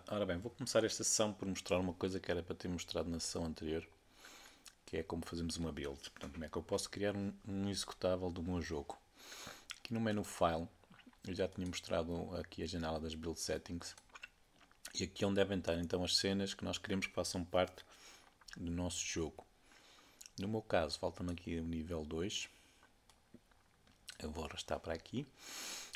Ora bem, vou começar esta sessão por mostrar uma coisa que era para ter mostrado na sessão anterior, que é como fazemos uma build. Portanto, como é que eu posso criar um executável do meu jogo. Aqui no menu File, eu já tinha mostrado aqui a janela das Build Settings, e aqui é onde devem estar então as cenas que nós queremos que façam parte do nosso jogo. No meu caso, falta-me aqui o nível 2. Eu vou arrastar para aqui.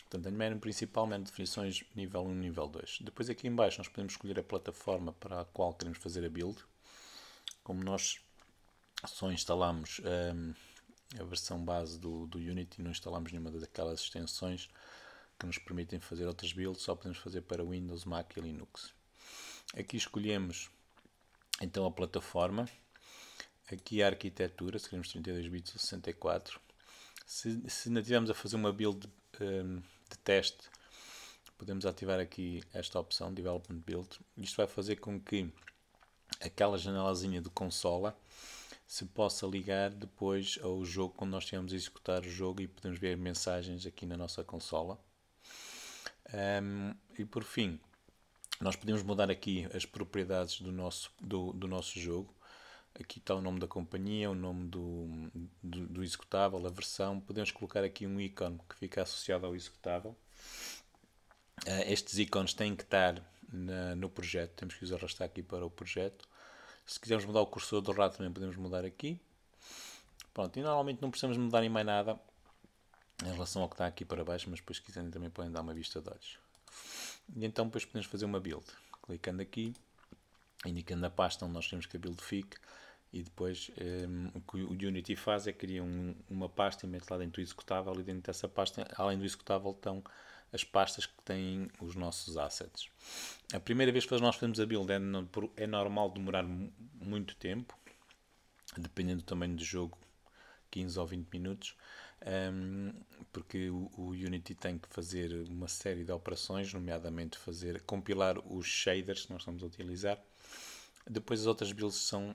Portanto, tenho menu principalmente definições nível 1 e nível 2. Depois aqui em baixo nós podemos escolher a plataforma para a qual queremos fazer a build. Como nós só instalamos a versão base do Unity, não instalamos nenhuma daquelas extensões que nos permitem fazer outras builds, só podemos fazer para Windows, Mac e Linux. Aqui escolhemos então a plataforma, aqui a arquitetura, se queremos 32 bits ou 64. Se estivermos a fazer uma build de teste, podemos ativar aqui esta opção, Development Build. Isto vai fazer com que aquela janelazinha de consola se possa ligar depois ao jogo quando nós estivermos a executar o jogo e podemos ver mensagens aqui na nossa consola. E por fim, nós podemos mudar aqui as propriedades do nosso jogo. Aqui está o nome da companhia, o nome do executável, a versão. Podemos colocar aqui um ícone que fica associado ao executável. Estes ícones têm que estar no projeto, temos que os arrastar aqui para o projeto. Se quisermos mudar o cursor do rato também podemos mudar aqui. Pronto, e normalmente não precisamos mudar em mais nada em relação ao que está aqui para baixo, mas depois se quiserem também podem dar uma vista de olhos. E então depois podemos fazer uma build. Clicando aqui, indicando a pasta onde nós queremos que a build fique, e depois o que o Unity faz é criar uma pasta e mete lá dentro do executável, e dentro dessa pasta, além do executável, estão as pastas que têm os nossos assets. A primeira vez que nós fazemos a build é normal demorar muito tempo, dependendo do tamanho do jogo, 15 ou 20 minutos, porque o Unity tem que fazer uma série de operações, nomeadamente compilar os shaders que nós estamos a utilizar. Depois as outras builds são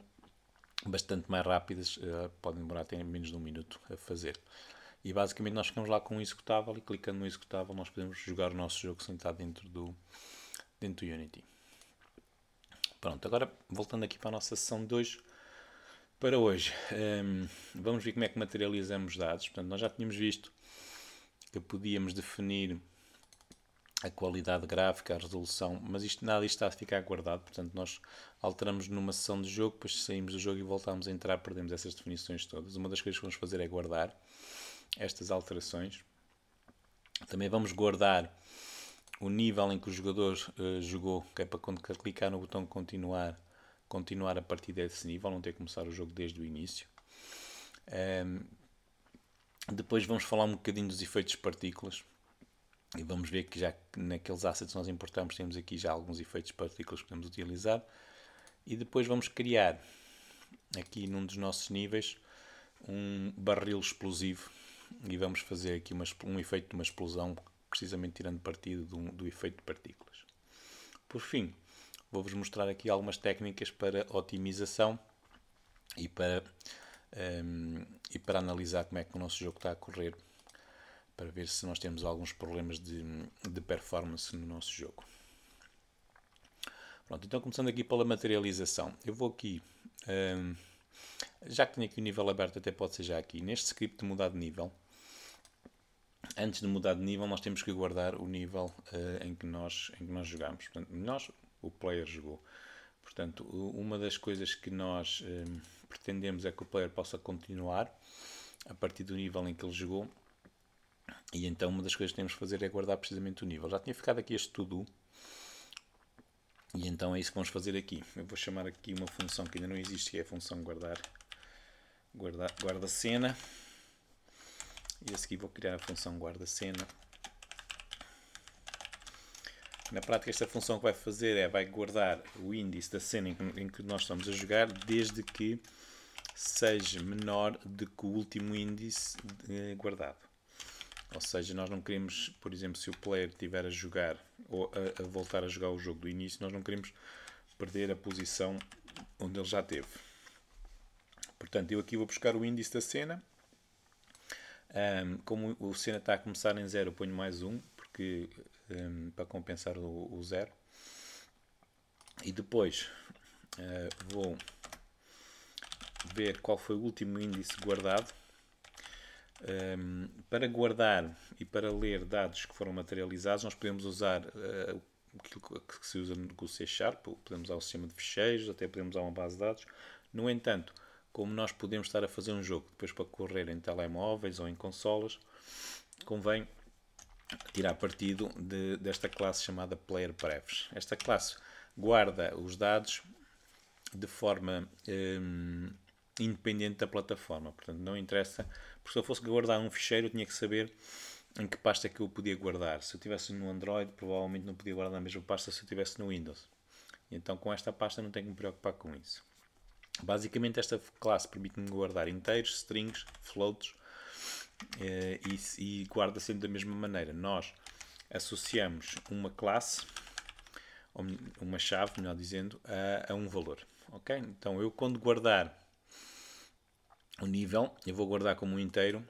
bastante mais rápidas, podem demorar até menos de um minuto a fazer. E basicamente nós ficamos lá com um executável, e clicando no executável nós podemos jogar o nosso jogo sem estar dentro do Unity. Pronto, agora voltando aqui para a nossa sessão de hoje. Para hoje, vamos ver como é que materializamos dados. Portanto, nós já tínhamos visto que podíamos definir a qualidade gráfica, a resolução, mas nada disto está a ficar guardado. Portanto, nós alteramos numa sessão de jogo, depois saímos do jogo e voltamos a entrar, perdemos essas definições todas. Uma das coisas que vamos fazer é guardar estas alterações. Também vamos guardar o nível em que o jogador jogou, que é para quando clicar no botão continuar a partir desse nível, não ter que começar o jogo desde o início. Depois vamos falar um bocadinho dos efeitos de partículas, e vamos ver que já naqueles assets que nós importamos temos aqui já alguns efeitos de partículas que podemos utilizar. E depois vamos criar aqui num dos nossos níveis um barril explosivo, e vamos fazer aqui um efeito de uma explosão, precisamente tirando partido do efeito de partículas. Por fim, vou-vos mostrar aqui algumas técnicas para otimização e para analisar como é que o nosso jogo está a correr, para ver se nós temos alguns problemas de performance no nosso jogo. Pronto, então começando aqui pela materialização. Eu vou aqui, já que tenho aqui o nível aberto, até pode ser já aqui, neste script de mudar de nível. Antes de mudar de nível nós temos que guardar o nível em que nós jogamos. Portanto, o player jogou. Portanto, uma das coisas que nós pretendemos é que o player possa continuar a partir do nível em que ele jogou, e então uma das coisas que temos que fazer é guardar precisamente o nível. Já tinha ficado aqui este to-do, e então é isso que vamos fazer aqui. Eu vou chamar aqui uma função que ainda não existe, que é a função guarda-cena, e a seguir vou criar a função guarda-cena. Na prática, esta função que vai fazer vai guardar o índice da cena em que nós estamos a jogar, desde que seja menor do que o último índice guardado. Ou seja, nós não queremos, por exemplo, se o player estiver a jogar ou a voltar a jogar o jogo do início, nós não queremos perder a posição onde ele já esteve. Portanto, eu aqui vou buscar o índice da cena. Como o cena está a começar em 0, eu ponho mais 1, porque para compensar o 0. E depois vou ver qual foi o último índice guardado. Para guardar e para ler dados que foram materializados, nós podemos usar aquilo que se usa com o C#, podemos usar o sistema de ficheiros, até podemos usar uma base de dados. No entanto, como nós podemos estar a fazer um jogo depois para correr em telemóveis ou em consolas, convém tirar partido desta classe chamada PlayerPrefs. Esta classe guarda os dados de forma independente da plataforma, portanto não interessa, porque se eu fosse guardar um ficheiro eu tinha que saber em que pasta é que eu podia guardar. Se eu estivesse no Android provavelmente não podia guardar na mesma pasta se eu estivesse no Windows, então com esta pasta não tenho que me preocupar com isso. Basicamente esta classe permite-me guardar inteiros, strings, floats e guarda sempre da mesma maneira. Nós associamos uma classe, ou uma chave, melhor dizendo, a um valor. Ok? Então eu quando guardar o nível, eu vou guardar como um inteiro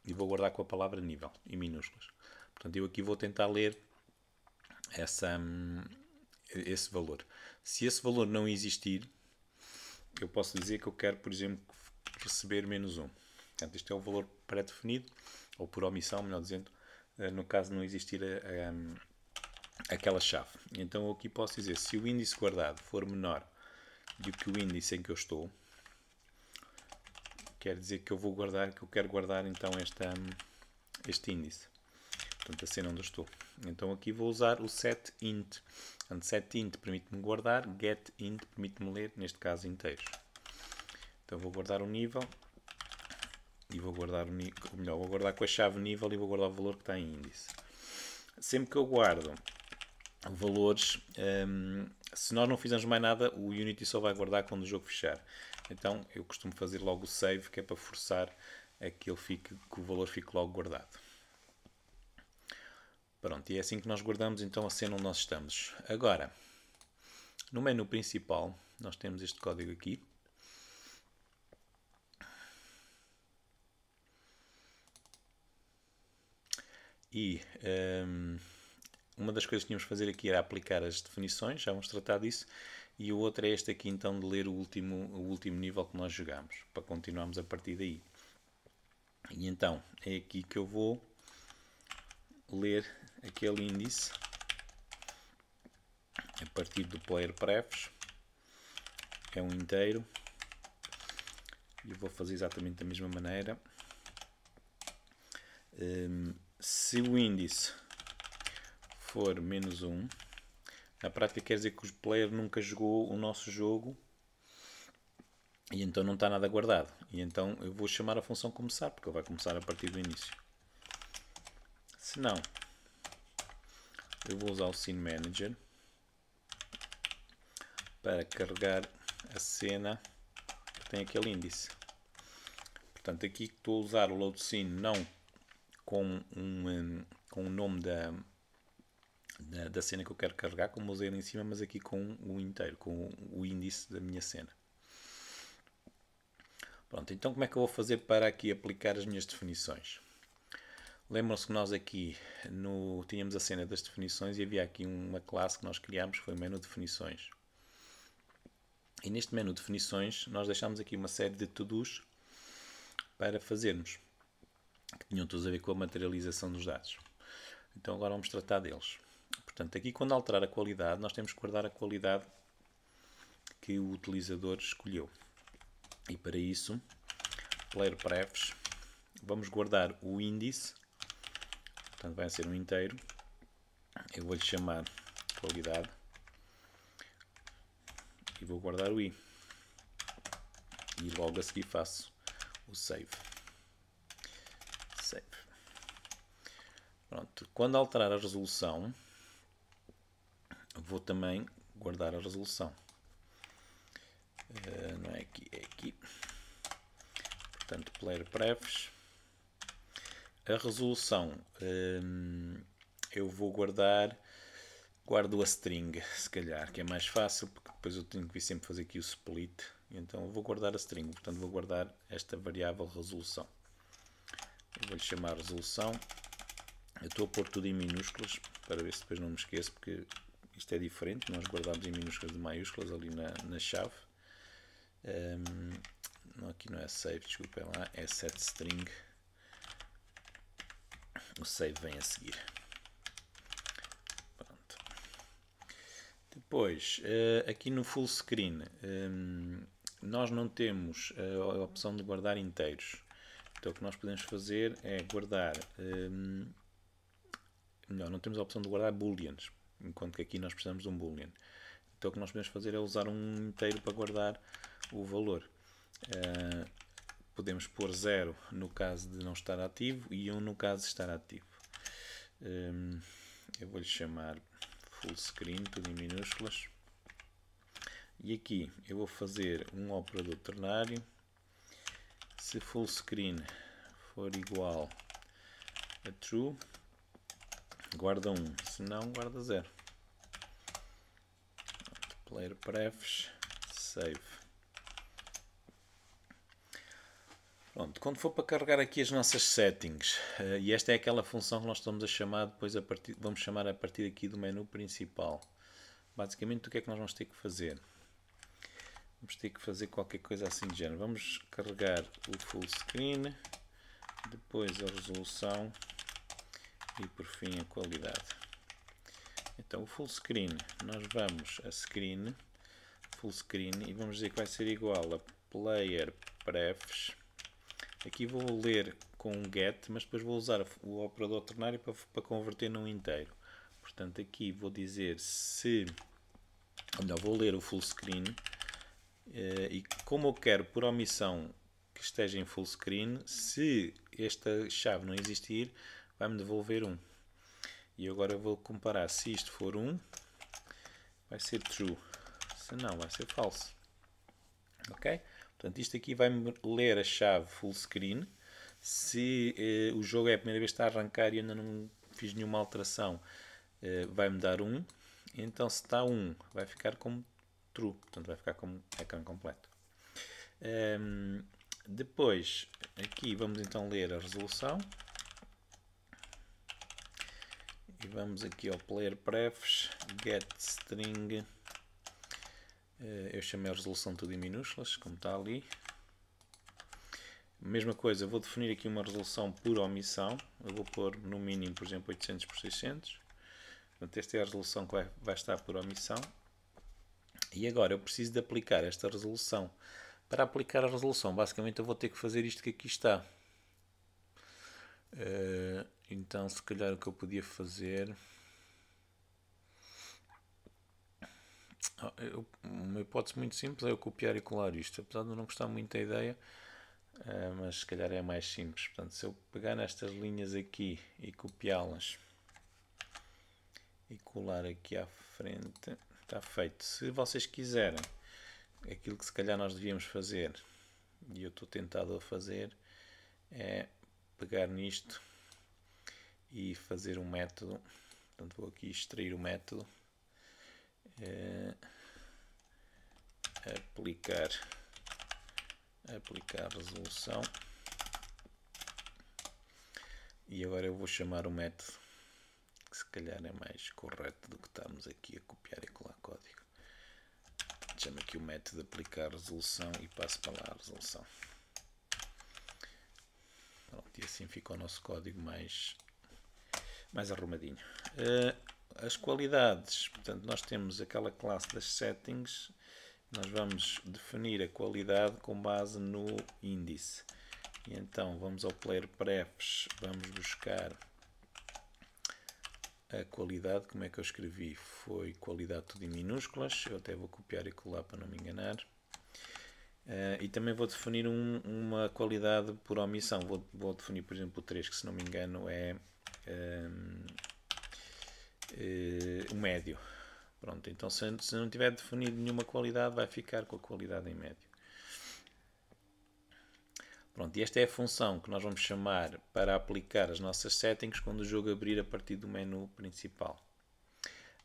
e vou guardar com a palavra nível, em minúsculas. Portanto, eu aqui vou tentar ler esse valor. Se esse valor não existir, eu posso dizer que eu quero, por exemplo, receber -1. Portanto, este é o valor pré-definido, ou por omissão, melhor dizendo, no caso de não existir aquela chave. Então, eu aqui posso dizer, se o índice guardado for menor do que o índice em que eu estou, quer dizer que eu vou guardar, que eu quero guardar então este índice. Portanto, a cena onde eu estou. Então aqui vou usar o setInt. Portanto, setInt permite-me guardar, getInt permite-me ler, neste caso, inteiros. Então vou guardar o nível e vou guardar o nível, ou melhor, vou guardar com a chave nível e vou guardar o valor que está em índice. Sempre que eu guardo valores, se nós não fizermos mais nada, o Unity só vai guardar quando o jogo fechar. Então eu costumo fazer logo o save, que é para forçar a que o valor fique logo guardado. Pronto, e é assim que nós guardamos então a cena onde nós estamos. Agora, no menu principal, nós temos este código aqui. E uma das coisas que tínhamos de fazer aqui era aplicar as definições, já vamos tratar disso. E o outro é este aqui então de ler o último nível que nós jogamos, para continuarmos a partir daí. E então é aqui que eu vou ler aquele índice a partir do PlayerPrefs, é um inteiro, e vou fazer exatamente da mesma maneira. Se o índice for -1, na prática quer dizer que o player nunca jogou o nosso jogo e então não está nada guardado. E então eu vou chamar a função começar, porque ele vai começar a partir do início. Se não, eu vou usar o Scene Manager para carregar a cena que tem aquele índice. Portanto, aqui estou a usar o Load Scene não com o nome da cena que eu quero carregar, como usei ali em cima, mas aqui com o inteiro, com o índice da minha cena. Pronto, então como é que eu vou fazer para aqui aplicar as minhas definições? Lembram-se que nós aqui tínhamos a cena das definições e havia aqui uma classe que nós criámos, que foi o menu definições. E neste menu definições nós deixámos aqui uma série de to-dos para fazermos, que tinham todos a ver com a materialização dos dados. Então agora vamos tratar deles. Portanto, aqui quando alterar a qualidade, nós temos que guardar a qualidade que o utilizador escolheu. E para isso, PlayerPrefs, vamos guardar o índice, portanto vai ser um inteiro. Eu vou-lhe chamar qualidade e vou guardar o i. E logo a seguir faço o save. Pronto. Quando alterar a resolução, vou também guardar a resolução. Não é aqui, é aqui. Portanto, PlayerPrefs. A resolução eu vou guardo a string, se calhar, que é mais fácil, porque depois eu tenho que vir sempre fazer aqui o split. Então eu vou guardar a string, portanto vou guardar esta variável resolução. Eu vou-lhe chamar resolução. Eu estou a pôr tudo em minúsculas, para ver se depois não me esqueço, porque Isto é diferente, nós guardamos em minúsculas de maiúsculas ali na chave. Aqui não é save, desculpem lá, é setString. O save vem a seguir. Pronto. Depois, aqui no full screen, nós não temos a opção de guardar inteiros. Então o que nós podemos fazer é guardar, melhor, não temos a opção de guardar booleans, enquanto que aqui nós precisamos de um boolean. Então o que nós podemos fazer é usar um inteiro para guardar o valor. Podemos pôr 0 no caso de não estar ativo e 1 no caso de estar ativo. Eu vou-lhe chamar full screen, tudo em minúsculas. E aqui eu vou fazer um operador ternário. Se full screen for igual a true, guarda 1, se não, guarda 0. Player prefs, save. Pronto, quando for para carregar aqui as nossas settings, e esta é aquela função que nós estamos a chamar depois vamos chamar a partir aqui do menu principal. Basicamente o que é que nós vamos ter que fazer? Vamos ter que fazer qualquer coisa assim de género. Vamos carregar o full screen, depois a resolução e por fim a qualidade. Então o full screen, nós vamos a screen, full screen, e vamos dizer que vai ser igual a player prefs. Aqui vou ler com um get, mas depois vou usar o operador ternário para converter num inteiro. Portanto aqui vou dizer se, vou ler o full screen, e como eu quero por omissão que esteja em full screen, se esta chave não existir, vai-me devolver 1. E agora eu vou comparar, se isto for 1, vai ser true, se não, vai ser false. Ok? Portanto, isto aqui vai-me ler a chave full screen. Se o jogo é a primeira vez que está a arrancar e ainda não fiz nenhuma alteração, vai-me dar 1. Então, se está 1, vai ficar como true. Portanto, vai ficar como ecrã completo. Depois, aqui vamos então ler a resolução. E vamos aqui ao player prefs, get string. Eu chamei a resolução tudo em minúsculas, como está ali. Mesma coisa, vou definir aqui uma resolução por omissão. Eu vou pôr no mínimo, por exemplo, 800 por 600. Portanto, esta é a resolução que vai estar por omissão. E agora eu preciso de aplicar esta resolução. Para aplicar a resolução, basicamente eu vou ter que fazer isto que aqui está. Então, se calhar o que eu podia fazer... Uma hipótese muito simples é eu copiar e colar isto. Apesar de eu não gostar muito da ideia, mas se calhar é mais simples. Portanto, se eu pegar nestas linhas aqui e copiá-las e colar aqui à frente, está feito. Se vocês quiserem, aquilo que se calhar nós devíamos fazer, e eu estou tentado a fazer, é pegar nisto e fazer um método. Portanto, vou aqui extrair o método, aplicar resolução, e agora eu vou chamar o método, que se calhar é mais correto do que estarmos aqui a copiar e colar código. Chamo aqui o método de aplicar resolução e passo para lá a resolução. Pronto, e assim fica o nosso código mais arrumadinho. As qualidades, portanto, nós temos aquela classe das settings. Nós vamos definir a qualidade com base no índice. E então vamos ao player prefs, vamos buscar a qualidade. Como é que eu escrevi? Foi qualidade tudo em minúsculas. Eu até vou copiar e colar para não me enganar. E também vou definir uma qualidade por omissão. Vou definir, por exemplo, o 3, que se não me engano é o médio. Pronto, então se não tiver definido nenhuma qualidade, vai ficar com a qualidade em médio. Pronto, e esta é a função que nós vamos chamar para aplicar as nossas settings quando o jogo abrir a partir do menu principal.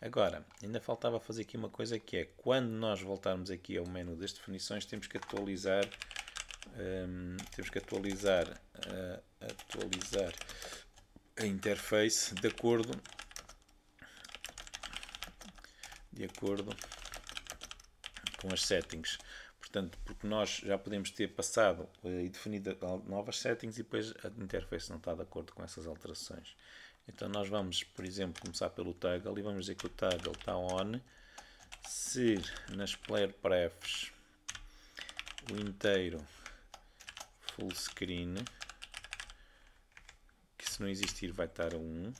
Agora, ainda faltava fazer aqui uma coisa, que é, quando nós voltarmos aqui ao menu das definições, temos que atualizar a interface de acordo de acordo com as settings. Portanto, porque nós já podemos ter passado e definido novas settings e depois a interface não está de acordo com essas alterações. Então nós vamos, por exemplo, começar pelo toggle e vamos dizer que o toggle está on. Se nas player prefs o inteiro full screen, que se não existir vai estar a 1.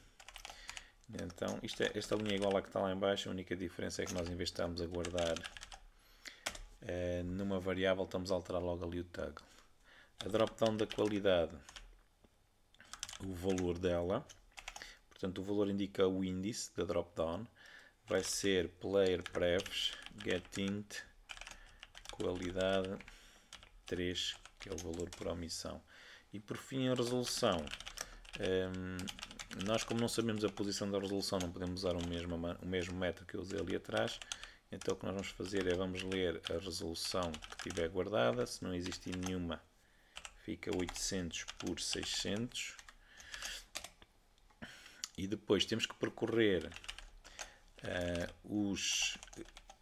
Então esta linha é igual à que está lá em baixo, a única diferença é que nós, em vez de estarmos a guardar numa variável, estamos a alterar logo ali o toggle. A drop-down da qualidade, o valor dela, portanto o valor indica o índice da drop-down, vai ser player prefs getInt qualidade 3, que é o valor por omissão. E por fim a resolução. Nós, como não sabemos a posição da resolução, não podemos usar o mesmo método que eu usei ali atrás. Então o que nós vamos fazer é vamos ler a resolução que tiver guardada. Se não existir nenhuma, fica 800 por 600. E depois temos que percorrer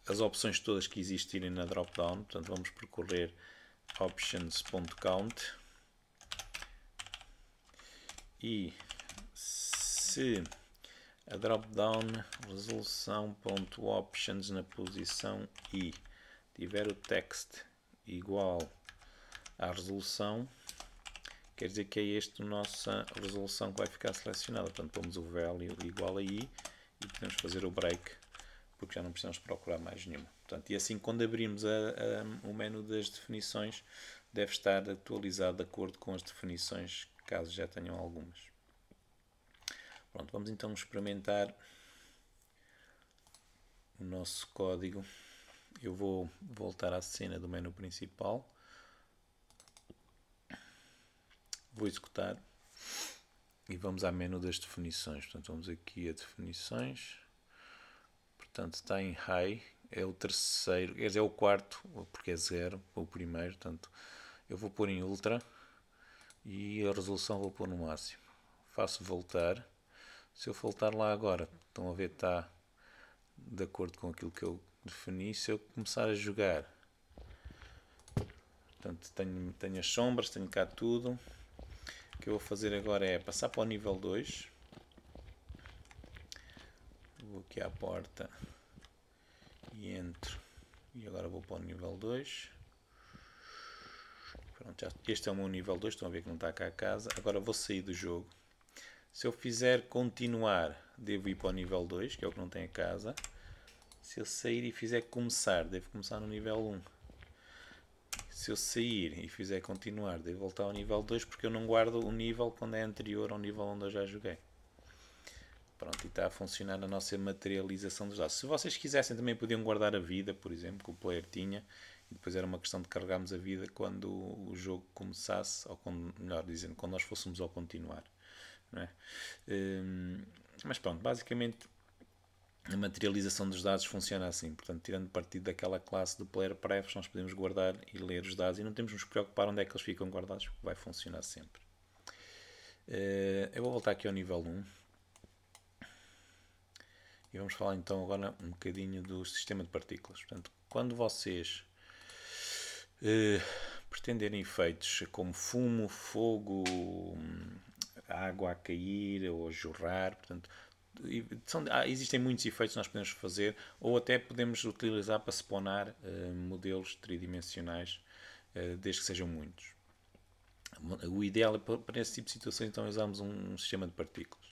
as opções todas que existirem na drop-down. Portanto, vamos percorrer options.count e se a drop-down resolução.options na posição I tiver o text igual à resolução, quer dizer que é esta a nossa resolução que vai ficar selecionada. Portanto, pomos o value igual a I e podemos fazer o break, porque já não precisamos procurar mais nenhuma. Portanto, e assim, quando abrirmos o menu das definições, deve estar atualizado de acordo com as definições, caso já tenham algumas. Pronto, vamos então experimentar o nosso código. Eu vou voltar à cena do menu principal. Vou executar e vamos ao menu das definições. Portanto, vamos aqui a definições. Portanto, está em high, é o terceiro, quer dizer, é o quarto, porque é 0, o primeiro. Portanto, eu vou pôr em ultra e a resolução vou pôr no máximo. Faço voltar. Se eu voltar lá agora, estão a ver, está de acordo com aquilo que eu defini. Se eu começar a jogar, portanto, tenho as sombras, tenho cá tudo. O que eu vou fazer agora é passar para o nível 2. Vou aqui à porta e entro. E agora vou para o nível 2. Pronto, este é o meu nível 2. Estão a ver que não está cá a casa. Agora vou sair do jogo. Se eu fizer continuar, devo ir para o nível 2, que é o que não tem a casa. Se eu sair e fizer começar, devo começar no nível 1. Se eu sair e fizer continuar, devo voltar ao nível 2, porque eu não guardo o nível quando é anterior ao nível onde eu já joguei. Pronto, e está a funcionar a nossa materialização dos dados. Se vocês quisessem, também podiam guardar a vida, por exemplo, que o player tinha, e depois era uma questão de carregarmos a vida quando o jogo começasse, ou quando, melhor dizendo, quando nós fôssemos ao continuar. Não é? Mas pronto, basicamente a materialização dos dados funciona assim. Portanto, tirando partido daquela classe do player prefs, nós podemos guardar e ler os dados e não temos de nos preocupar onde é que eles ficam guardados, porque vai funcionar sempre. Eu vou voltar aqui ao nível 1 e vamos falar então agora um bocadinho do sistema de partículas. Portanto, quando vocês pretenderem efeitos como fumo, fogo, água a cair ou a jorrar, portanto, existem muitos efeitos que nós podemos fazer, ou até podemos utilizar para spawnar modelos tridimensionais, desde que sejam muitos. O ideal é, para esse tipo de situações, então usamos um sistema de partículas.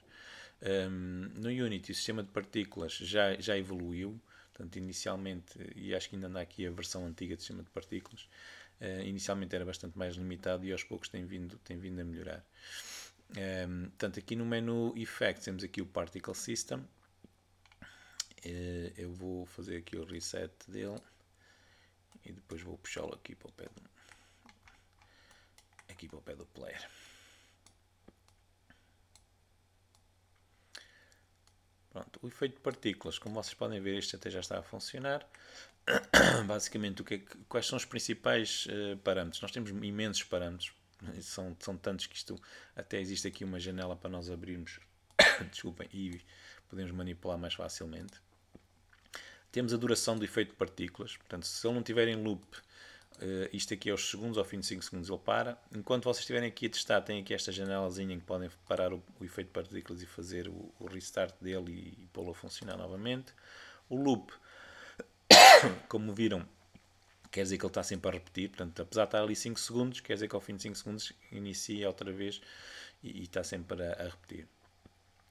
No Unity o sistema de partículas já evoluiu. Portanto, inicialmente, e acho que ainda anda aqui a versão antiga do sistema de partículas, inicialmente era bastante mais limitado e aos poucos tem vindo a melhorar. Portanto, aqui no menu Effects temos aqui o Particle System. Eu vou fazer aqui o reset dele e depois vou puxá-lo aqui para o pé do player. Pronto, o efeito de partículas, como vocês podem ver, este até já está a funcionar. Basicamente, quais são os principais parâmetros? Nós temos imensos parâmetros. São tantos que isto até existe aqui uma janela para nós abrirmos desculpem, e podemos manipular mais facilmente. Temos a duração do efeito de partículas, portanto, se ele não estiver em loop, isto aqui é os segundos, ao fim de 5 segundos ele para. Enquanto vocês estiverem aqui a testar, tem aqui esta janelazinha em que podem parar o efeito de partículas e fazer o restart dele e pô-lo a funcionar novamente. O loop, como viram, quer dizer que ele está sempre a repetir, portanto, apesar de estar ali 5 segundos, quer dizer que ao fim de 5 segundos inicia outra vez e está sempre a repetir.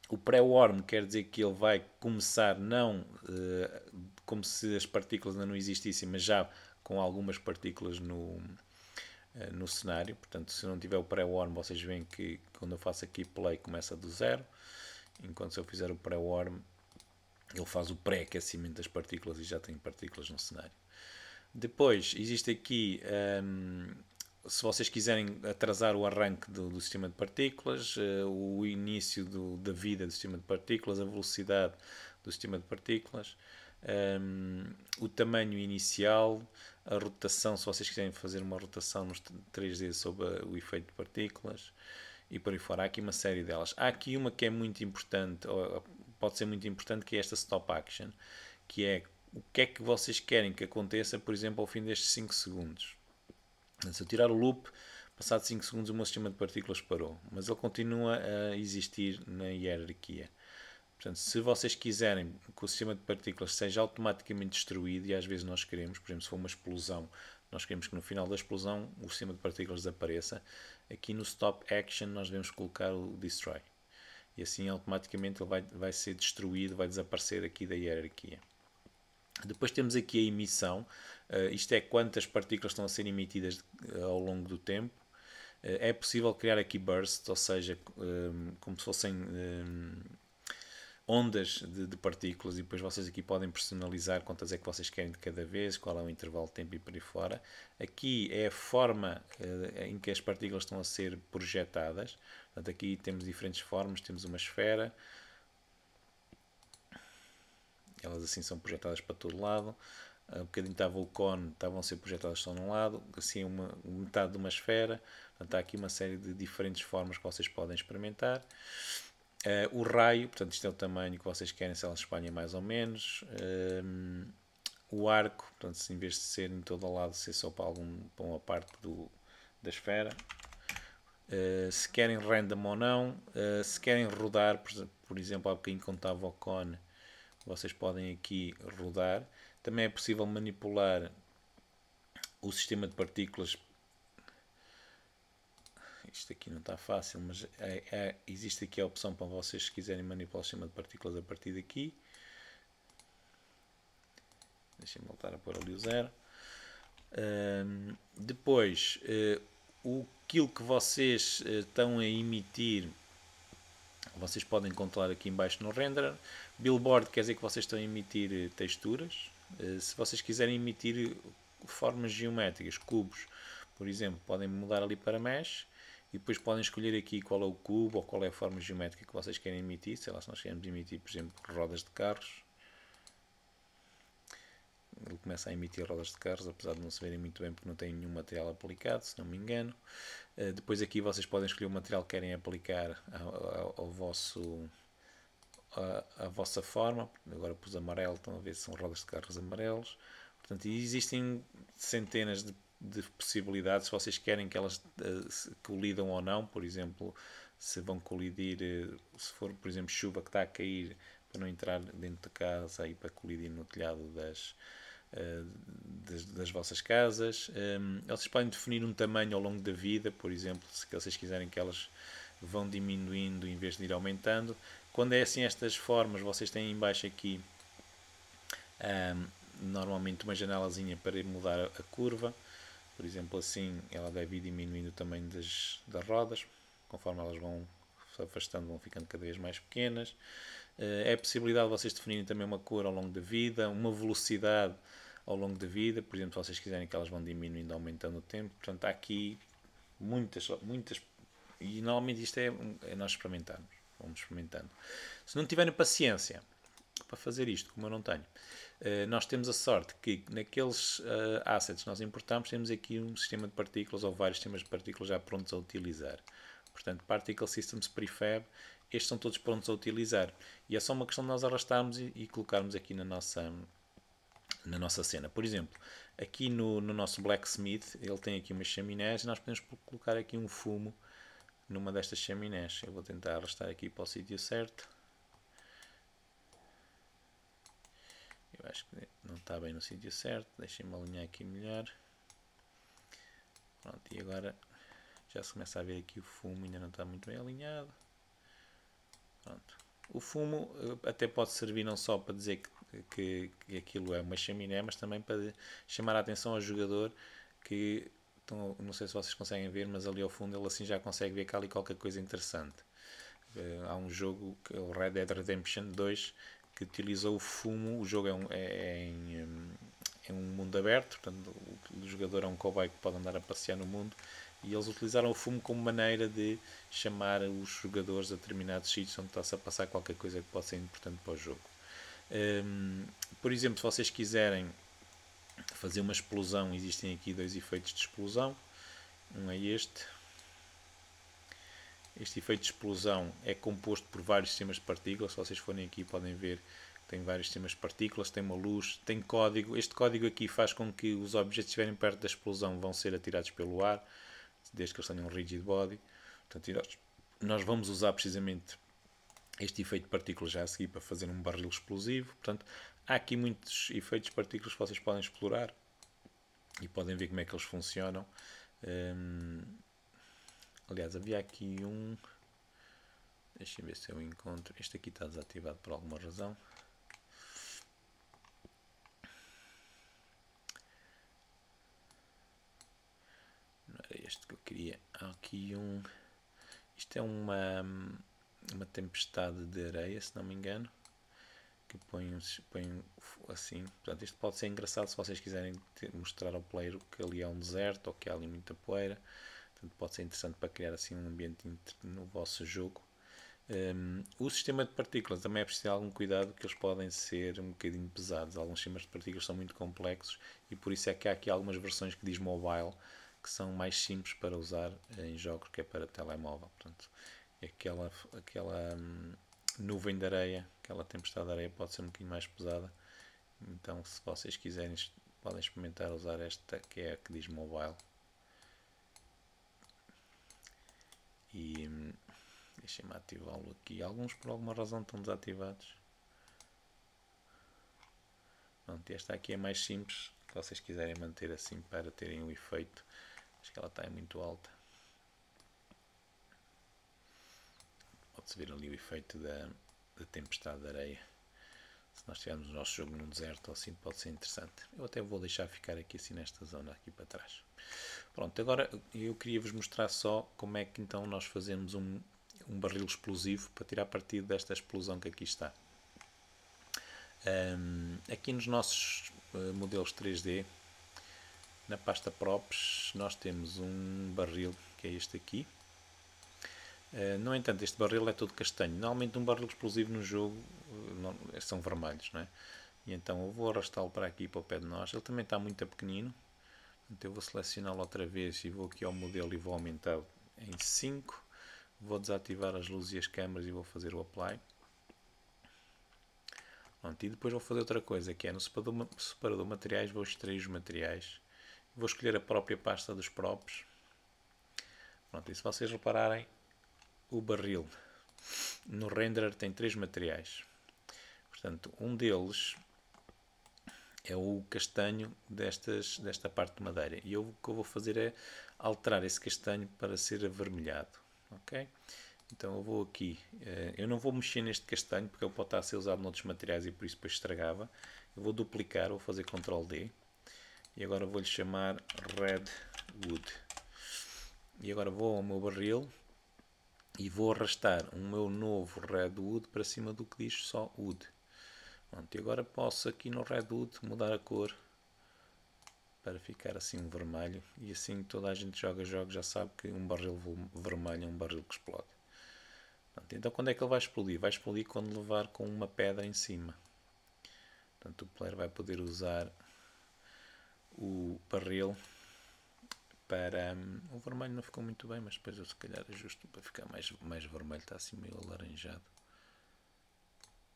O pré-warm quer dizer que ele vai começar não como se as partículas ainda não existissem, mas já com algumas partículas no cenário. Portanto, se não tiver o pré-warm, vocês veem que quando eu faço aqui play começa do zero, enquanto se eu fizer o pré-warm, ele faz o pré-aquecimento das partículas e já tem partículas no cenário. Depois, existe aqui, se vocês quiserem atrasar o arranque do sistema de partículas, o início da vida do sistema de partículas, a velocidade do sistema de partículas, o tamanho inicial, a rotação, se vocês quiserem fazer uma rotação nos 3D sobre o efeito de partículas e por aí fora. Há aqui uma série delas. Há aqui uma que é muito importante, ou pode ser muito importante, que é esta stop action, que é o que é que vocês querem que aconteça, por exemplo, ao fim destes 5 segundos. Se eu tirar o loop, passado 5 segundos o meu sistema de partículas parou, mas ele continua a existir na hierarquia. Portanto, se vocês quiserem que o sistema de partículas seja automaticamente destruído, e às vezes nós queremos, por exemplo, se for uma explosão, nós queremos que no final da explosão o sistema de partículas desapareça, aqui no Stop Action nós devemos colocar o Destroy. E assim automaticamente ele vai ser destruído, vai desaparecer aqui da hierarquia. Depois temos aqui a emissão, isto é quantas partículas estão a ser emitidas ao longo do tempo. É possível criar aqui bursts, ou seja, como se fossem ondas de partículas, e depois vocês aqui podem personalizar quantas é que vocês querem de cada vez, qual é o intervalo de tempo e por aí fora. Aqui é a forma em que as partículas estão a ser projetadas. Portanto, aqui temos diferentes formas, temos uma esfera, elas assim são projetadas para todo lado. Um bocadinho estava o cone, estavam a ser projetadas só num lado, assim metade de uma esfera. Portanto, há aqui uma série de diferentes formas que vocês podem experimentar. O raio, portanto isto é o tamanho que vocês querem, se ela se espalha mais ou menos. O arco, portanto se em vez de ser em todo o lado, ser só para uma parte da esfera. Se querem random ou não, se querem rodar, por exemplo, há bocadinho quando estava o cone, vocês podem aqui rodar. Também é possível manipular o sistema de partículas. Isto aqui não está fácil, mas existe aqui a opção para vocês, se quiserem manipular o sistema de partículas a partir daqui. Deixem-me voltar a pôr ali o zero. Depois, aquilo que vocês estão a emitir, vocês podem controlar aqui embaixo no renderer. Billboard quer dizer que vocês estão a emitir texturas. Se vocês quiserem emitir formas geométricas, cubos, por exemplo, podem mudar ali para Mesh e depois podem escolher aqui qual é o cubo ou qual é a forma geométrica que vocês querem emitir. Sei lá, se nós queremos emitir, por exemplo, rodas de carros, ele começa a emitir rodas de carros, apesar de não se verem muito bem porque não tem nenhum material aplicado, se não me engano. Depois aqui vocês podem escolher o material que querem aplicar ao a vossa forma. Agora pus amarelo, estão a ver se são rodas de carros amarelos. Portanto, existem centenas de possibilidades, se vocês querem que elas colidam ou não. Por exemplo, se vão colidir, se for, por exemplo, chuva que está a cair, para não entrar dentro da casa e para colidir no telhado das vossas casas. Vocês podem definir um tamanho ao longo da vida, por exemplo, se vocês quiserem que elas vão diminuindo em vez de ir aumentando. Quando é assim estas formas, vocês têm em baixo aqui normalmente uma janelazinha para mudar a curva. Por exemplo, assim ela deve ir diminuindo o tamanho das rodas, conforme elas vão se afastando, vão ficando cada vez mais pequenas. É a possibilidade de vocês definirem também uma cor ao longo da vida, uma velocidade ao longo da vida, por exemplo, se vocês quiserem que elas vão diminuindo, aumentando o tempo. Portanto, há aqui muitas, e normalmente isto é nós experimentarmos, vamos experimentando. Se não tiverem paciência para fazer isto, como eu não tenho, nós temos a sorte que naqueles assets que nós importamos, temos aqui um sistema de partículas ou vários sistemas de partículas já prontos a utilizar. Portanto, Particle Systems Prefab, estes são todos prontos a utilizar. E é só uma questão de nós arrastarmos e colocarmos aqui na nossa na nossa cena. Por exemplo, aqui no nosso Blacksmith, ele tem aqui umas chaminés e nós podemos colocar aqui um fumo numa destas chaminés. Eu vou tentar arrastar aqui para o sítio certo. Eu acho que não está bem no sítio certo. Deixem-me alinhar aqui melhor. Pronto, e agora já se começa a ver aqui o fumo, ainda não está muito bem alinhado. Pronto. O fumo até pode servir não só para dizer que aquilo é uma chaminé, mas também para chamar a atenção ao jogador que, não sei se vocês conseguem ver, mas ali ao fundo ele assim já consegue ver que há ali qualquer coisa interessante. Há um jogo, que é o Red Dead Redemption 2, que utilizou o fumo. O jogo é um mundo aberto, portanto o jogador é um cowboy que pode andar a passear no mundo, e eles utilizaram o fumo como maneira de chamar os jogadores a determinados sítios onde está-se a passar qualquer coisa que possa ser importante para o jogo. Por exemplo, se vocês quiserem fazer uma explosão, existem aqui dois efeitos de explosão. Um é este. Este efeito de explosão é composto por vários sistemas de partículas. Se vocês forem aqui podem ver que tem vários sistemas de partículas, tem uma luz, tem código. Este código aqui faz com que os objetos que estiverem perto da explosão vão ser atirados pelo ar, desde que eles tenham um rigid body. Portanto, nós vamos usar precisamente este efeito de partículas já a seguir para fazer um barril explosivo. Portanto, há aqui muitos efeitos de partículas que vocês podem explorar e podem ver como é que eles funcionam. Aliás, havia aqui um... Deixem ver se eu encontro. Este aqui está desativado por alguma razão. Não era este que eu queria. Há aqui um... Isto é uma tempestade de areia, se não me engano, que põe assim. Portanto, isto pode ser engraçado se vocês quiserem mostrar ao player que ali é um deserto ou que há ali muita poeira. Portanto, pode ser interessante para criar assim um ambiente no vosso jogo. O sistema de partículas também é preciso ter algum cuidado, que eles podem ser um bocadinho pesados. Alguns sistemas de partículas são muito complexos e por isso é que há aqui algumas versões que diz mobile, que são mais simples para usar em jogos, que é para telemóvel. Portanto, aquela nuvem de areia, aquela tempestade de areia pode ser um bocadinho mais pesada. Então, se vocês quiserem, podem experimentar usar esta, que é a que diz mobile. E deixem-me ativá-lo aqui. Alguns por alguma razão estão desativados. Pronto, esta aqui é mais simples, se vocês quiserem manter assim para terem o efeito. Acho que ela está muito alta. Pode-se ver ali o efeito da tempestade de areia. Se nós tivermos o nosso jogo num deserto ou assim, pode ser interessante. Eu até vou deixar ficar aqui assim nesta zona aqui para trás. Pronto, agora eu queria vos mostrar só como é que então nós fazemos um barril explosivo para tirar partido desta explosão que aqui está. Aqui nos nossos modelos 3D, na pasta Props, nós temos um barril que é este aqui. No entanto, este barril é todo castanho. Normalmente um barril explosivo no jogo são vermelhos, não é? E então eu vou arrastá-lo para aqui, para o pé de nós. Ele também está muito pequenino. Então eu vou selecioná-lo outra vez e vou aqui ao modelo e vou aumentá-lo em 5. Vou desativar as luzes e as câmaras e vou fazer o Apply. Pronto, e depois vou fazer outra coisa, que é no separador materiais, vou extrair os materiais. Vou escolher a própria pasta dos props. Pronto, e se vocês repararem, o barril no renderer tem 3 materiais. Portanto, um deles é o castanho desta parte de madeira. E o que eu vou fazer é alterar esse castanho para ser avermelhado. Ok? Então eu vou aqui. Eu não vou mexer neste castanho porque ele pode estar a ser usado noutros materiais e por isso depois estragava. Eu vou duplicar, vou fazer Ctrl D. E agora vou-lhe chamar Red Wood. E agora vou ao meu barril e vou arrastar o meu novo Red Wood para cima do que diz só Wood. Pronto, e agora posso aqui no Red Wood mudar a cor para ficar assim um vermelho. E assim toda a gente joga jogos já sabe que um barril vermelho é um barril que explode. Pronto, então quando é que ele vai explodir? Vai explodir quando levar com uma pedra em cima. Portanto, o player vai poder usar o barril para... o vermelho não ficou muito bem, mas depois eu se calhar ajusto para ficar mais vermelho. Está assim meio alaranjado.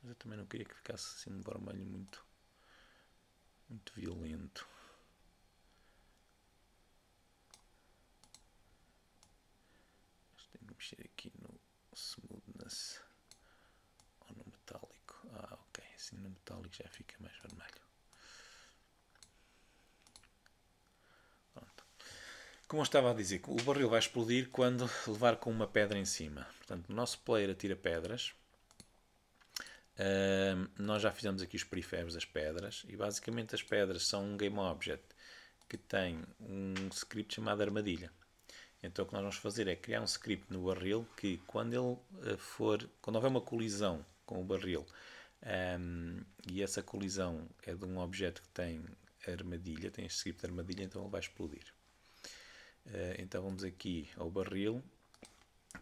Mas eu também não queria que ficasse assim um vermelho muito muito violento. Tenho que mexer aqui no smoothness ou no metálico. Ok, assim no metálico já fica mais vermelho. Pronto. Como eu estava a dizer, o barril vai explodir quando levar com uma pedra em cima. Portanto, o nosso player atira pedras. Nós já fizemos aqui os prefabs das pedras e basicamente as pedras são um game object que tem um script chamado armadilha. Então o que nós vamos fazer é criar um script no barril que quando houver uma colisão com o barril e essa colisão é de um objeto que tem armadilha, tem este script de armadilha, então ele vai explodir. Então vamos aqui ao barril.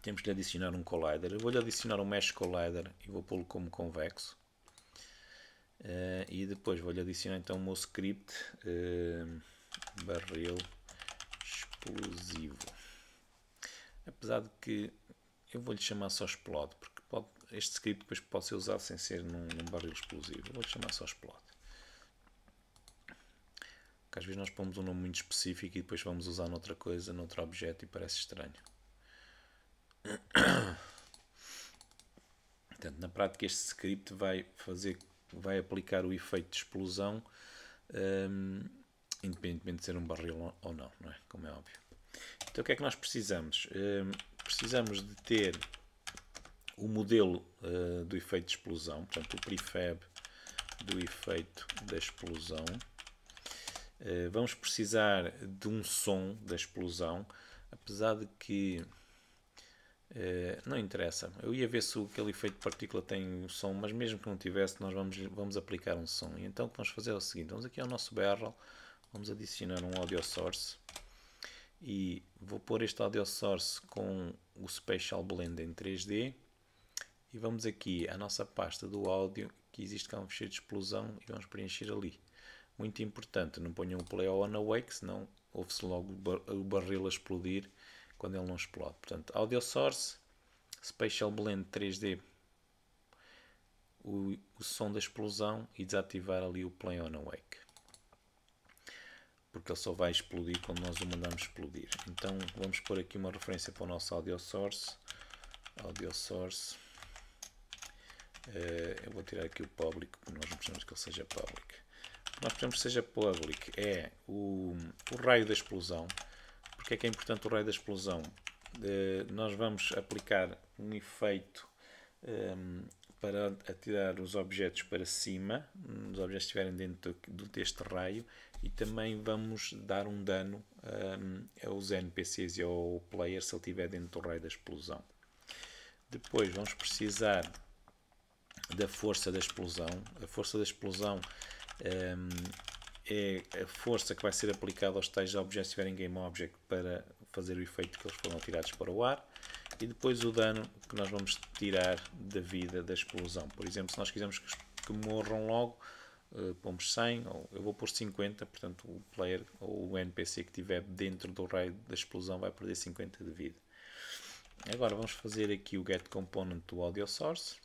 Temos que lhe adicionar um collider. Eu vou-lhe adicionar um mesh collider e vou pô-lo como convexo. E depois vou-lhe adicionar então o meu script barril explosivo. Apesar de que eu vou-lhe chamar só explode, porque este script depois pode ser usado sem ser num barril explosivo. Eu vou-lhe chamar só explode. Porque às vezes nós pomos um nome muito específico e depois vamos usar noutra coisa, noutro objeto e parece estranho. Portanto, na prática este script vai aplicar o efeito de explosão independentemente de ser um barril ou não, não é? Como é óbvio. Então o que é que nós precisamos? Precisamos de ter o modelo do efeito de explosão, portanto o prefab do efeito da explosão. Vamos precisar de um som da explosão, apesar de que não interessa. Eu ia ver se aquele efeito de partícula tem um som, mas mesmo que não tivesse, nós vamos aplicar um som. E então o que vamos fazer é o seguinte: vamos aqui ao nosso barrel, vamos adicionar um audio source e vou pôr este audio source com o Spatial Blend em 3D e vamos aqui à nossa pasta do áudio, que existe cá um fecheiro de explosão e vamos preencher ali. Muito importante, não ponham o play on awake, senão ouve-se logo o barril a explodir quando ele não explode. Portanto, audio source, Spatial Blend 3D, o som da explosão e desativar ali o play on awake. Porque ele só vai explodir quando nós o mandamos explodir. Então vamos pôr aqui uma referência para o nosso audio source. Audio source. Eu vou tirar aqui o public, porque nós não precisamos que ele seja public. O que nós precisamos que seja public é o raio da explosão. Porque é que é importante o raio da explosão? Nós vamos aplicar um efeito para atirar os objetos para cima, os objetos que estiverem dentro deste raio, e também vamos dar um dano aos NPCs e ao player se ele estiver dentro do raio da explosão. Depois vamos precisar da força da explosão. A força da explosão é a força que vai ser aplicada aos tais objetos que estiverem game object para fazer o efeito que eles foram atirados para o ar, e depois o dano que nós vamos tirar da vida da explosão. Por exemplo, se nós quisermos que morram logo, pomos 100, ou eu vou pôr 50, portanto o player ou o NPC que estiver dentro do raio da explosão vai perder 50 de vida. Agora vamos fazer aqui o get component do audio source.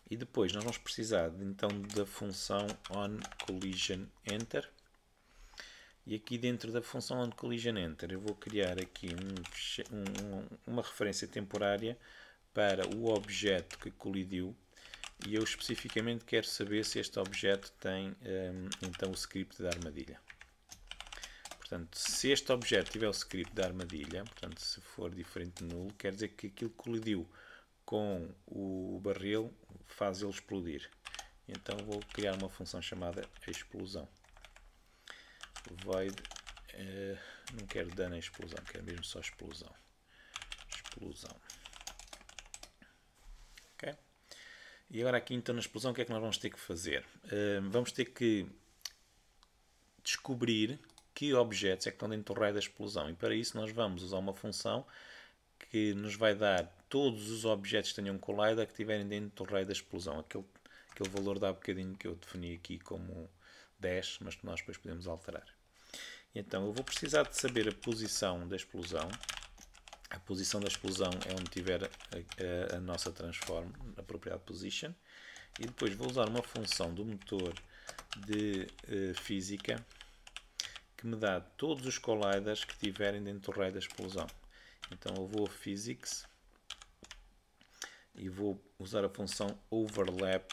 E depois nós vamos precisar então da função onCollisionEnter. E aqui dentro da função onCollisionEnter eu vou criar aqui uma referência temporária para o objeto que colidiu. E eu especificamente quero saber se este objeto tem então o script da armadilha. Portanto, se este objeto tiver o script da armadilha, portanto, se for diferente de nulo, quer dizer que aquilo que colidiu com o barril faz ele explodir. Então vou criar uma função chamada explosão. Void, não quero dano à explosão, quero mesmo só explosão. Explosão. Ok? E agora aqui então na explosão o que é que nós vamos ter que fazer? Vamos ter que descobrir que objetos é que estão dentro do raio da explosão. E para isso nós vamos usar uma função que nos vai dar todos os objetos que tenham collider que estiverem dentro do raio da explosão. Aquele valor dá um bocadinho que eu defini aqui como 10, mas que nós depois podemos alterar. Então eu vou precisar de saber a posição da explosão. A posição da explosão é onde tiver a nossa transform, a propriedade position. E depois vou usar uma função do motor de física que me dá todos os colliders que tiverem dentro do raio da explosão. Então eu vou a Physics e vou usar a função Overlap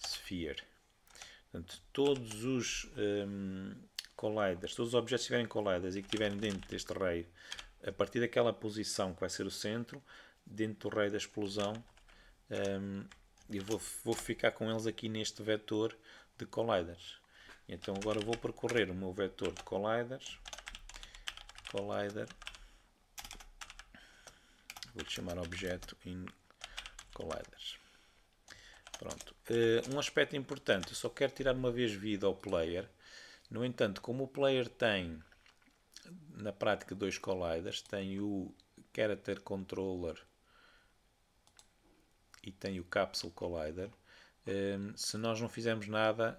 Sphere. Portanto, todos os colliders, todos os objetos que tiverem colliders e que estiverem dentro deste raio, a partir daquela posição que vai ser o centro, dentro do raio da explosão, eu vou ficar com eles aqui neste vetor de colliders. Então agora vou percorrer o meu vetor de colliders, collider, vou chamar objeto in colliders. Pronto. Um aspecto importante, eu só quero tirar uma vez vida ao player. No entanto, como o player tem na prática dois colliders, tem o Character Controller e tem o Capsule Collider, se nós não fizermos nada,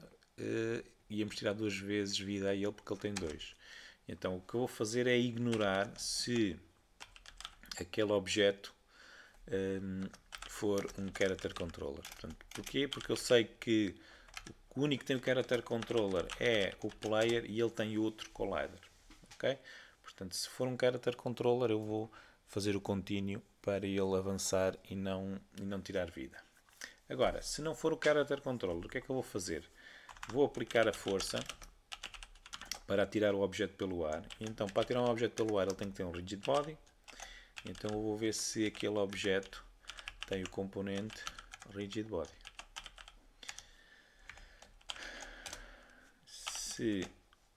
íamos tirar duas vezes vida a ele porque ele tem dois. Então o que eu vou fazer é ignorar se aquele objeto for um Character Controller. Portanto, porquê? Porque eu sei que o único que tem o Character Controller é o player e ele tem outro collider. Okay? Portanto, se for um Character Controller, eu vou fazer o contínuo para ele avançar e não tirar vida. Agora, se não for o Character Controller, o que é que eu vou fazer? Vou aplicar a força para atirar o objeto pelo ar. E então, para atirar um objeto pelo ar, ele tem que ter um Rigid Body. Então, eu vou ver se aquele objeto tem o componente Rigid Body. Se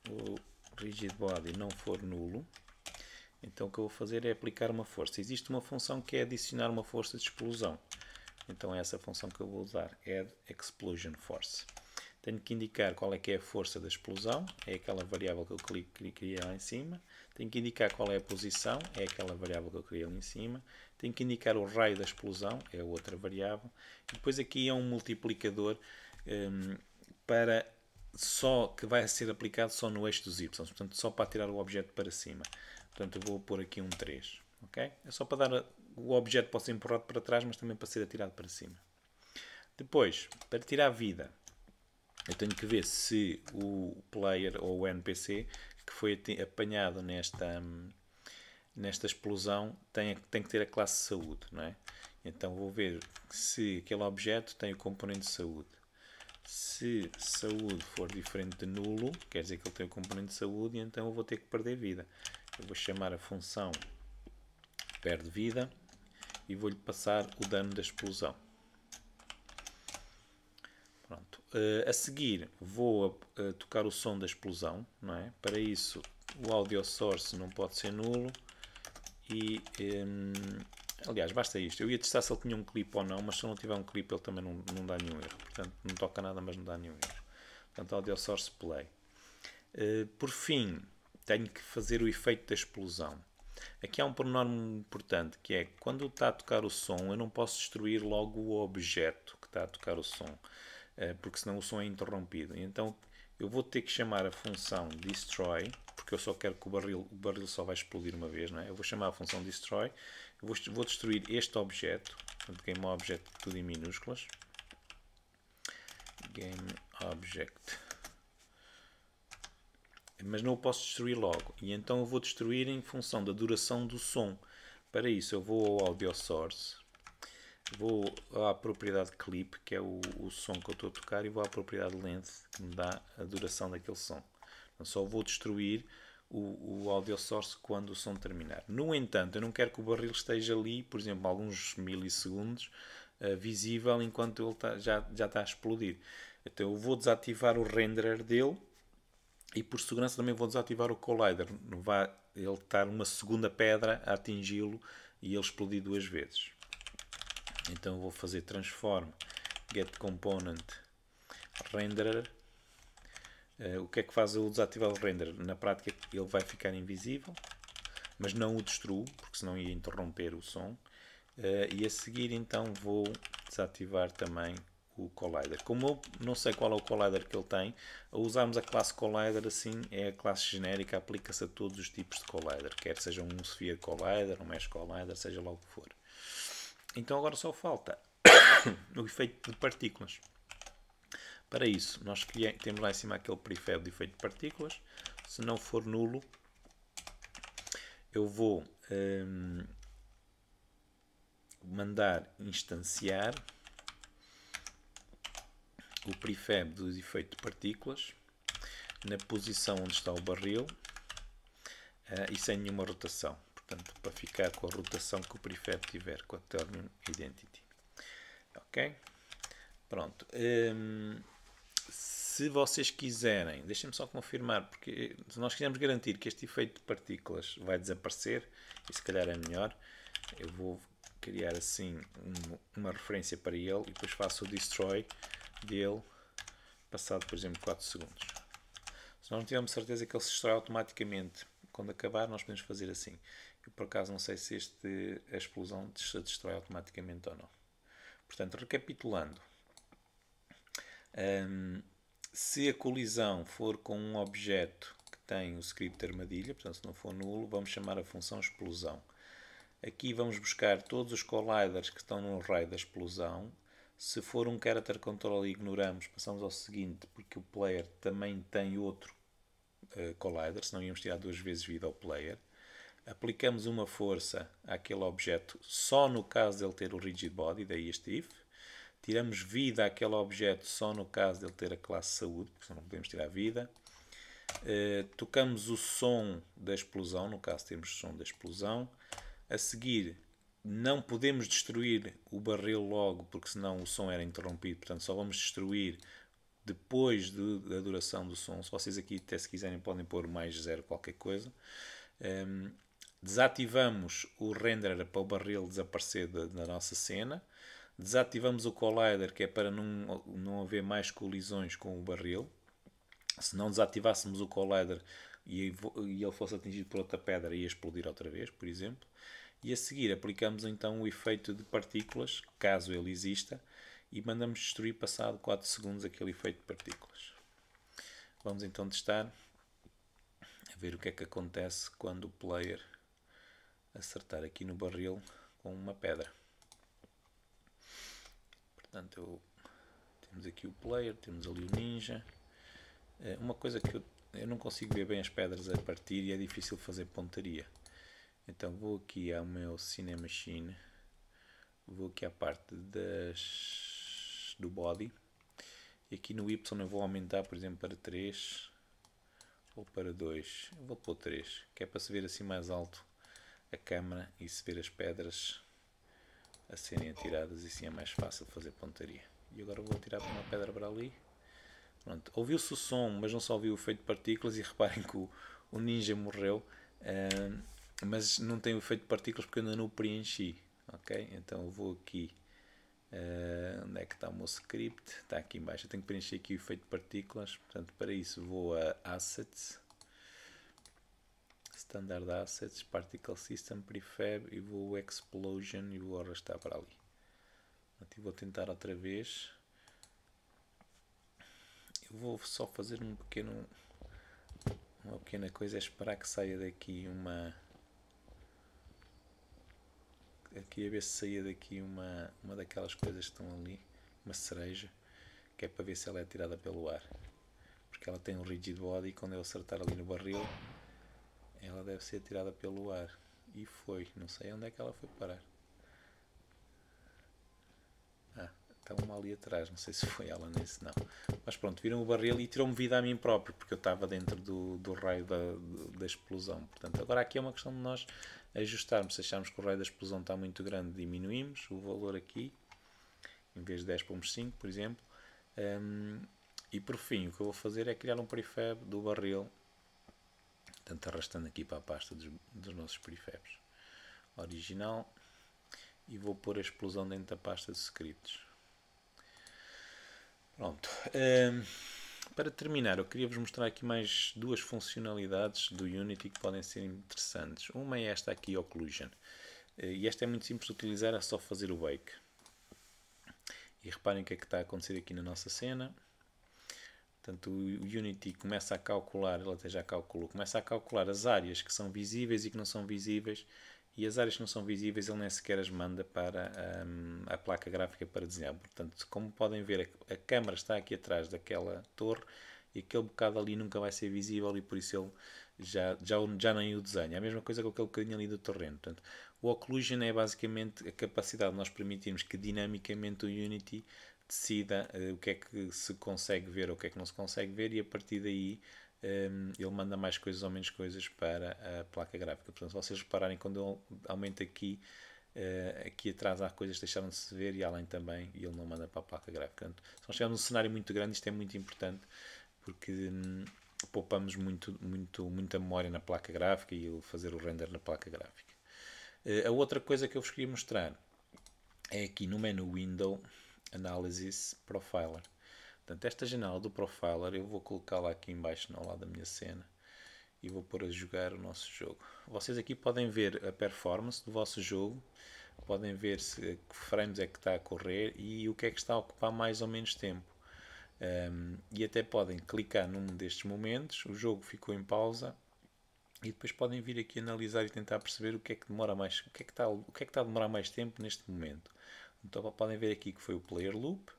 o Rigid Body não for nulo, então o que eu vou fazer é aplicar uma força. Existe uma função que é adicionar uma força de explosão. Então é essa função que eu vou usar, Add Explosion Force. Tenho que indicar qual é que é a força da explosão, é aquela variável que eu criei lá em cima. Tenho que indicar qual é a posição, é aquela variável que eu criei lá em cima. Tenho que indicar o raio da explosão, é a outra variável. E depois aqui é um multiplicador que vai ser aplicado só no eixo dos y, portanto só para tirar o objeto para cima. Portanto eu vou pôr aqui um 3. Okay? É só para dar o objeto pode ser empurrado para trás, mas também para ser atirado para cima. Depois, para tirar vida, eu tenho que ver se o player ou o NPC que foi apanhado nesta explosão tem que ter a classe saúde, não é? Então vou ver se aquele objeto tem o componente de saúde. Se saúde for diferente de nulo, quer dizer que ele tem o componente de saúde, e então eu vou ter que perder vida. Eu vou chamar a função perde vida e vou-lhe passar o dano da explosão. Pronto. A seguir vou tocar o som da explosão, não é? Para isso o audio source não pode ser nulo e aliás, basta isto. Eu ia testar se ele tinha um clipe ou não, mas se ele não tiver um clipe ele também não dá nenhum erro. Portanto, não toca nada, mas não dá nenhum erro. Portanto, audio source play. Por fim, tenho que fazer o efeito da explosão. Aqui há um pormenor importante, que é quando está a tocar o som, eu não posso destruir logo o objeto que está a tocar o som, porque senão o som é interrompido. Então eu vou ter que chamar a função destroy, porque eu só quero que o barril só vai explodir uma vez, não é? Eu vou chamar a função destroy, eu vou destruir este objeto, portanto game object tudo em minúsculas, game object, mas não o posso destruir logo, e então eu vou destruir em função da duração do som. Para isso eu vou ao audio source, vou à propriedade clip, que é o som que eu estou a tocar, e vou à propriedade length, que me dá a duração daquele som. Então, só vou destruir o audio source quando o som terminar. No entanto, eu não quero que o barril esteja ali, por exemplo, alguns milissegundos, visível enquanto ele já está a explodir. Então eu vou desativar o renderer dele e por segurança também vou desativar o collider. Não vai ele estar uma segunda pedra a atingi-lo e ele explodir duas vezes. Então eu vou fazer transform get component renderer. O que é que faz eu desativar o render? Na prática ele vai ficar invisível, mas não o destruo, porque senão ia interromper o som. E a seguir então vou desativar também o collider. Como eu não sei qual é o collider que ele tem, ao usarmos a classe collider assim, é a classe genérica, aplica-se a todos os tipos de collider, quer seja um sphere collider, um mesh collider, seja lá o que for. Então agora só falta o efeito de partículas. Para isso, nós temos lá em cima aquele prefab de efeito de partículas. Se não for nulo, eu vou mandar instanciar o prefab do efeito de partículas na posição onde está o barril e sem nenhuma rotação. Portanto, para ficar com a rotação que o prefab tiver, com a Terminal Identity. Ok? Pronto. Se vocês quiserem, deixem-me só confirmar, porque se nós quisermos garantir que este efeito de partículas vai desaparecer, e se calhar é melhor, eu vou criar assim uma referência para ele e depois faço o destroy dele passado, por exemplo, 4 segundos. Se nós não tivermos certeza que ele se destrói automaticamente quando acabar, nós podemos fazer assim. Eu por acaso não sei se a explosão se destrói automaticamente ou não. Portanto, recapitulando, se a colisão for com um objeto que tem o script armadilha, portanto se não for nulo, vamos chamar a função explosão. Aqui vamos buscar todos os colliders que estão no raio da explosão. Se for um character control e ignoramos, passamos ao seguinte, porque o player também tem outro collider, senão íamos tirar 2 vezes vida ao player. Aplicamos uma força àquele objeto só no caso dele ter o rigid body, daí este if. Tiramos vida àquele objeto só no caso dele ter a classe saúde, porque senão não podemos tirar vida. Tocamos o som da explosão, no caso temos o som da explosão. A seguir, não podemos destruir o barril logo, porque senão o som era interrompido, portanto só vamos destruir depois da duração do som. Se vocês aqui até se quiserem podem pôr mais 0 qualquer coisa. Desativamos o renderer para o barril desaparecer da nossa cena. Desativamos o collider, que é para não haver mais colisões com o barril. Se não desativássemos o collider e ele fosse atingido por outra pedra, ia explodir outra vez, por exemplo. E a seguir aplicamos então o efeito de partículas, caso ele exista, e mandamos destruir passado 4 segundos aquele efeito de partículas. Vamos então testar, a ver o que é que acontece quando o player acertar aqui no barril com uma pedra. Portanto, temos aqui o player, temos ali o ninja. Uma coisa que eu não consigo ver bem as pedras a partir e é difícil fazer pontaria. Então vou aqui ao meu Cinemachine, vou aqui à parte do body e aqui no Y eu vou aumentar, por exemplo, para 3 ou para 2. Eu vou pôr 3, que é para se ver assim mais alto a câmera e se ver as pedras a serem atiradas e assim é mais fácil fazer pontaria. E agora vou atirar uma pedra para ali. Pronto, ouviu-se o som, mas não só ouviu o efeito de partículas e reparem que o ninja morreu, mas não tem o efeito de partículas porque eu ainda não o preenchi. Ok? Então eu vou aqui, onde é que está o meu script? Está aqui em baixo, eu tenho que preencher aqui o efeito de partículas, portanto para isso vou a Assets, Standard Assets, Particle System, Prefab e vou Explosion e vou arrastar para ali. Aqui vou tentar outra vez. Eu vou só fazer uma pequena coisa, é esperar que saia daqui aqui a ver se saia daqui uma daquelas coisas que estão ali, uma cereja, que é para ver se ela é tirada pelo ar, porque ela tem um rigid body e quando eu acertar ali no barril ela deve ser tirada pelo ar, e foi, não sei onde é que ela foi parar. Está uma ali atrás, não sei se foi ela nesse, não. Mas pronto, viram o barril e tirou-me vida a mim próprio, porque eu estava dentro do raio da explosão. Portanto, agora aqui é uma questão de nós ajustarmos. Se acharmos que o raio da explosão está muito grande, diminuímos o valor aqui. Em vez de 10, pomos 5, por exemplo. E por fim, o que eu vou fazer é criar um prefab do barril. Portanto, arrastando aqui para a pasta dos nossos prefabs. Original. E vou pôr a explosão dentro da pasta de scripts. Pronto. Para terminar, eu queria vos mostrar aqui mais 2 funcionalidades do Unity que podem ser interessantes. Uma é esta aqui, Occlusion. E esta é muito simples de utilizar, é só fazer o bake. E reparem o que é que está a acontecer aqui na nossa cena. Portanto, o Unity começa a calcular, ele até já calculou, começa a calcular as áreas que são visíveis e que não são visíveis e as áreas que não são visíveis ele nem sequer as manda para a placa gráfica para desenhar. Portanto, como podem ver, a câmara está aqui atrás daquela torre e aquele bocado ali nunca vai ser visível e por isso ele já nem o desenha. A mesma coisa com aquele bocadinho ali do terreno. Portanto, o occlusion é basicamente a capacidade de nós permitirmos que dinamicamente o Unity decida o que é que se consegue ver ou o que é que não se consegue ver e a partir daí ele manda mais coisas ou menos coisas para a placa gráfica. Portanto, se vocês repararem, quando eu aumento aqui, aqui atrás há coisas que deixaram de se ver e além também, e ele não manda para a placa gráfica. Portanto, se nós tivermos um cenário muito grande, isto é muito importante porque poupamos muita memória na placa gráfica e ele fazer o render na placa gráfica. A outra coisa que eu vos queria mostrar é aqui no menu Window Analysis Profiler. Portanto, esta janela do Profiler eu vou colocá-la aqui em baixo ao lado da minha cena e vou pôr a jogar o nosso jogo. Vocês aqui podem ver a performance do vosso jogo, podem ver que frames é que está a correr e o que é que está a ocupar mais ou menos tempo. E até podem clicar num destes momentos, o jogo ficou em pausa e depois podem vir aqui analisar e tentar perceber o que é que demora mais, o que é que está a demorar mais tempo neste momento. Então podem ver aqui que foi o player loop,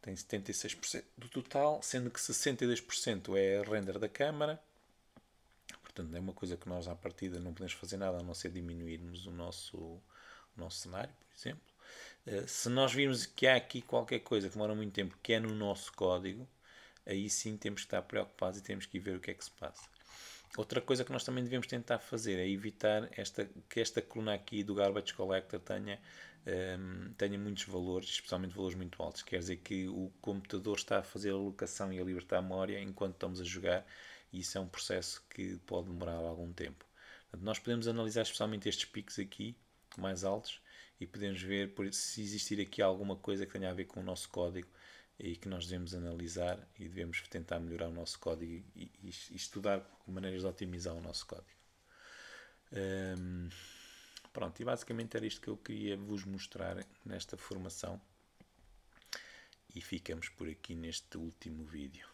tem 76% do total, sendo que 62% é a render da câmara. Portanto, é uma coisa que nós à partida não podemos fazer nada a não ser diminuirmos o nosso cenário, por exemplo. Se nós virmos que há aqui qualquer coisa que demora muito tempo, que é no nosso código, aí sim temos que estar preocupados e temos que ir ver o que é que se passa. Outra coisa que nós também devemos tentar fazer é evitar que esta coluna aqui do Garbage Collector tenha muitos valores, especialmente valores muito altos. Quer dizer que o computador está a fazer a alocação e a libertar a memória enquanto estamos a jogar e isso é um processo que pode demorar algum tempo. Portanto, nós podemos analisar especialmente estes picos aqui, mais altos, e podemos ver se existir aqui alguma coisa que tenha a ver com o nosso código e que nós devemos analisar e devemos tentar melhorar o nosso código e estudar maneiras de otimizar o nosso código. Pronto, e basicamente era isto que eu queria vos mostrar nesta formação e ficamos por aqui neste último vídeo.